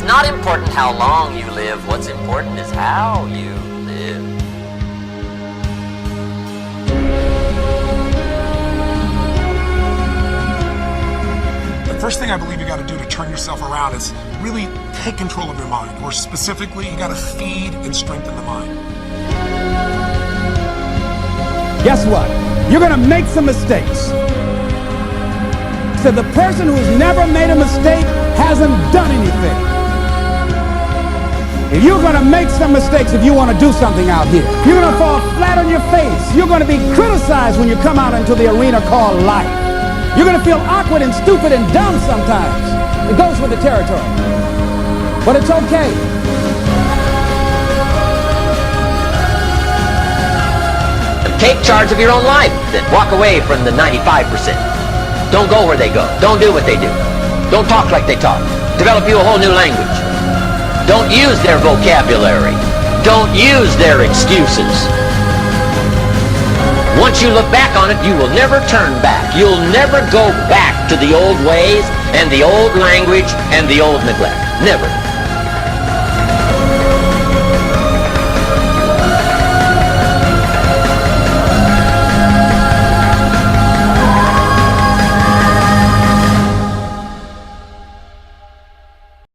not important how long you live. What's important is how you live. The first thing I believe you got to do to turn yourself around is really take control of your mind, or specifically, you got to feed and strengthen the mind. Guess what? You're going to make some mistakes. So the person who's never made a mistake hasn't done anything. And you're going to make some mistakes if you want to do something out here. You're going to fall flat on your face. You're going to be criticized when you come out into the arena called life. You're going to feel awkward and stupid and dumb sometimes. It goes with the territory. But it's okay. Take charge of your own life. Then walk away from the 95%. Don't go where they go. Don't do what they do. Don't talk like they talk. Develop you a whole new language. Don't use their vocabulary. Don't use their excuses. Once you look back on it, you will never turn back. You'll never go back to the old ways and the old language and the old neglect. Never.